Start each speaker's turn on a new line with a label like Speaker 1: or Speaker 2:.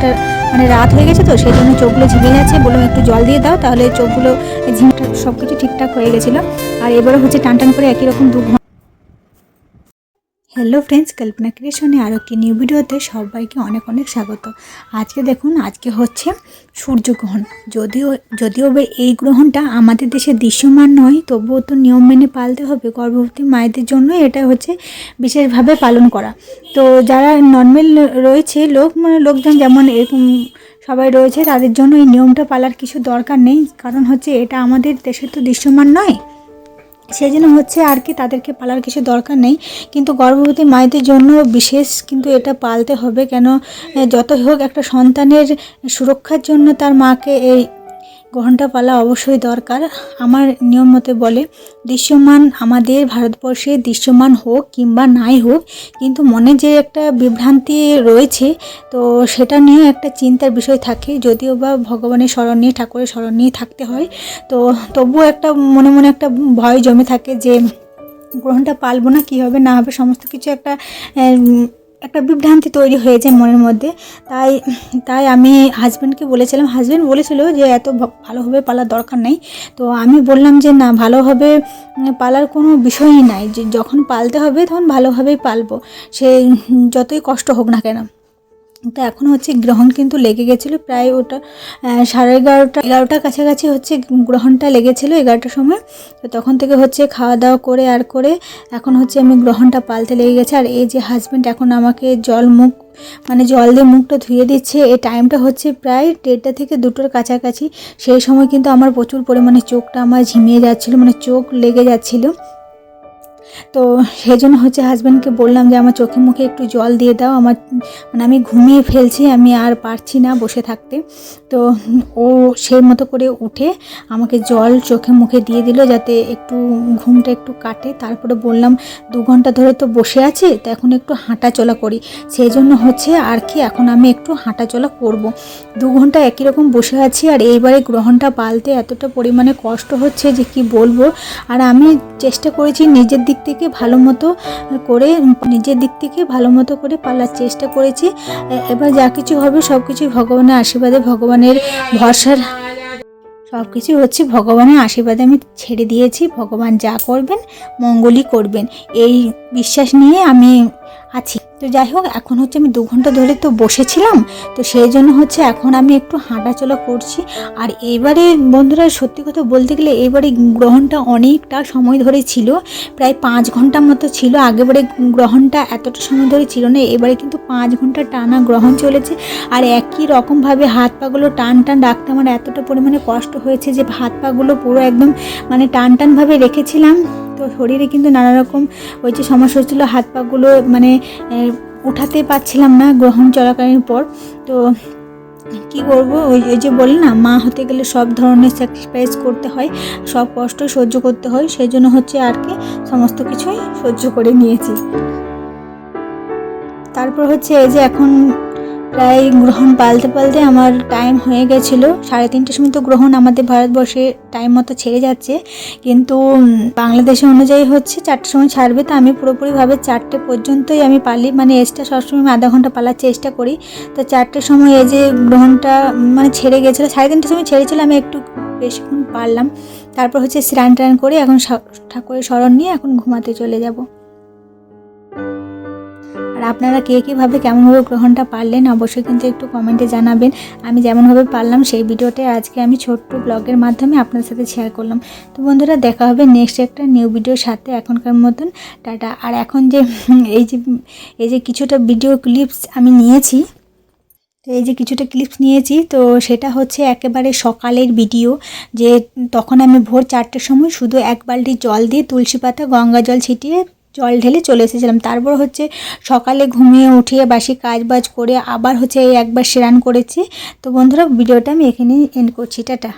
Speaker 1: অনেকটা মানে রাত হয়ে গেছে, তো সেই জন্য চোখগুলো ঝিমে যাচ্ছে। বললাম একটু জল দিয়ে দাও, তাহলে চোখগুলো ঝিমটা সব কিছু ঠিকঠাক হয়ে গেছিলো। আর এবারে হচ্ছে টান টান করে একই রকম হ্যালো ফ্রেন্ডস, কল্পনা ক্রিয়েশনে আরও একটি নিউ ভিডিওতে সবাইকে অনেক অনেক স্বাগত। আজকে দেখুন, আজকে হচ্ছে সূর্যগ্রহণ। যদিও এই গ্রহণটা আমাদের দেশে দৃশ্যমান নয়, তবুও তো নিয়ম মেনে পালতে হবে। গর্ভবতী মায়েদের জন্য এটা হচ্ছে বিশেষভাবে পালন করা। তো যারা নর্মাল রয়েছে লোকজন যেমন এরকম সবাই রয়েছে, তাদের জন্য এই নিয়মটা পালার কিছু দরকার নেই, কারণ হচ্ছে এটা আমাদের দেশে তো দৃশ্যমান নয়, সেই জন্য হচ্ছে আর কি তাদেরকে পালার কিছু দরকার নেই। কিন্তু গর্ভবতী মায়েদের জন্য বিশেষ কিন্তু এটা পালতে হবে, কেন যতই হোক একটা সন্তানের সুরক্ষার জন্য তার মাকে এই গ্রহণটা পালা অবশ্যই দরকার। আমার নিয়ম মতে বলে, দৃশ্যমান আমাদের ভারতবর্ষে দৃশ্যমান হোক কিংবা নাই হোক, কিন্তু মনে যে একটা বিভ্রান্তি রয়েছে, তো সেটা নিয়ে একটা চিন্তার বিষয় থাকে। যদিও বা ভগবানের শরণ নিয়ে, ঠাকুরের শরণ নিয়ে থাকতে হয়, তো তবুও একটা মনে মনে একটা ভয় জমে থাকে যে গ্রহণটা পালবো না, কী হবে না হবে, সমস্ত কিছু একটা বিভ্রান্তি তৈরি হয়ে যায় মনের মধ্যে। তাই আমি হাজব্যান্ডকে বলেছিলাম, হাজব্যান্ড বলেছিল যে এত ভালোভাবে পালার দরকার নেই। তো আমি বললাম যে না, ভালোভাবে পালার কোনো বিষয়ই নাই, যে যখন পালতে হবে তখন ভালোভাবেই পালবো, সে যতই কষ্ট হোক না কেন। তো এখন হচ্ছে গ্রহণ কিন্তু লেগে গেছিলো প্রায় ওটা 11:30 কাছাকাছি হচ্ছে গ্রহণটা লেগেছিলো, 11টার সময়। তো তখন থেকে হচ্ছে খাওয়া দাওয়া করে এখন হচ্ছে আমি গ্রহণটা পালতে লেগে গেছে। আর এই যে হাজব্যান্ড এখন আমাকে জল দিয়ে মুখটা ধুয়ে দিচ্ছে। এই টাইমটা হচ্ছে প্রায় 1:30 থেকে 2টোর কাছাকাছি। সেই সময় কিন্তু আমার প্রচুর পরিমাণে চোখটা আমার ঝিমিয়ে যাচ্ছিলো, মানে চোখ লেগে যাচ্ছিলো। তো সেই জন্য হচ্ছে হাজব্যান্ডকে বললাম যে আমার চোখে মুখে একটু জল দিয়ে দাও, আমি ঘুমিয়ে ফেলছি, আমি আর পারছি না বসে থাকতে। তো ও সেই মতো করে উঠে আমাকে জল চোখে মুখে দিয়ে দিল, যাতে একটু ঘুমটা একটু কাটে। তারপরে বললাম 2 ঘন্টা ধরে তো বসে আছি, তো এখন একটু হাঁটা চলা করি। সেই জন্য হচ্ছে আর কি এখন আমি একটু হাঁটা চলা করব। 2 ঘন্টা একই রকম বসে আছি, আর এইবারে গ্রহণটা পালতে এতটা পরিমাণে কষ্ট হচ্ছে যে কি বলবো। আর আমি চেষ্টা করেছি নিজের দিক থেকে ভালো মতো করে পালার চেষ্টা করেছি। এবার যা কিছু হবে সব কিছুই ভগবানের আশীর্বাদে, ভগবানের ভরসার, সব কিছু হচ্ছে ভগবানের আশীর্বাদে আমি ছেড়ে দিয়েছি। ভগবান যা করবেন মঙ্গলই করবেন, এই বিশ্বাস নিয়ে আমি আছি। তো যাই হোক, এখন হচ্ছে আমি 2 ঘন্টা ধরে তো বসেছিলাম, তো সেই জন্য হচ্ছে এখন আমি একটু হাঁটাচলা করছি। আর এইবারে বন্ধুরা, সত্যি কথা বলতে গেলে এইবারে গ্রহণটা অনেকটা সময় ধরে ছিল, প্রায় 5 ঘন্টা মতো ছিল। আগেবারে গ্রহণটা এতটা সময় ধরে ছিল না, এবারে কিন্তু 5 ঘন্টা টানা গ্রহণ চলেছে। আর একই রকমভাবে হাত পাগুলো টান রাখতে আমার এতটা পরিমাণে কষ্ট হয়েছে যে হাত পাগুলো পুরো একদম মানে টানভাবে রেখেছিলাম। তো শরীরে কিন্তু নানা রকম ওই যে সমস্যা হচ্ছিলো, হাত পাগুলো মানে উঠাতে পারছিলাম না গ্রহণ চলাকালীন পর। তো কি করবো, ওই যে বলে না, মা হতে গেলে সব ধরনের স্যাক্রিফাইস করতে হয়, সব কষ্ট সহ্য করতে হয়। সেই জন্য হচ্ছে আর কি সমস্ত কিছুই সহ্য করে নিয়েছি। তারপর হচ্ছে এই যে এখন প্রায় গ্রহণ পালতে আমার টাইম হয়ে গেছিলো 3:30টার সময়। তো গ্রহণ আমাদের ভারতবর্ষে টাইম মতো ছেড়ে যাচ্ছে, কিন্তু বাংলাদেশে অনুযায়ী হচ্ছে 4টার সময় ছাড়বে। তো আমি পুরোপুরিভাবে 4টে পর্যন্তই আমি পালি, মানে এক্সট্রা সবসময় আমি আধা ঘন্টা পালার চেষ্টা করি। তো 4টের সময় এই যে গ্রহণটা মানে ছেড়ে গেছিলো, 3:30টার সময় ছেড়েছিল, আমি একটু বেশিক্ষণ পারলাম। তারপর হচ্ছে স্নান টান করে এখন ঠাকুরের শরণ নিয়ে এখন ঘুমাতে চলে যাব। আর আপনারা কে কীভাবে কেমনভাবে গ্রহণটা পারলেন অবশ্যই কিন্তু একটু কমেন্টে জানাবেন। আমি যেমনভাবে পারলাম সেই ভিডিওটা আজকে আমি ছোট্ট ব্লগের মাধ্যমে আপনার সাথে শেয়ার করলাম। তো বন্ধুরা, দেখা হবে নেক্সট একটা নিউ ভিডিওর সাথে। এখনকার মতন টাটা। আর এখন যে এই যে কিছুটা ভিডিও ক্লিপস আমি নিয়েছি, তো সেটা হচ্ছে একেবারে সকালের ভিডিও, যে তখন আমি ভোর 4টের সময় শুধু 1 বালতি জল দিয়ে তুলসী পাতা গঙ্গা জল ছিটিয়ে জল ঢেলে চলে এসেছিলাম। তারপর হচ্ছে সকালে ঘুমিয়ে উঠিয়ে বাসি কাজ করে আবার হচ্ছে এই একবার স্নান করেছি। তো বন্ধুরা, ভিডিওটা আমি এখানেই এন্ড করছি। টাটা।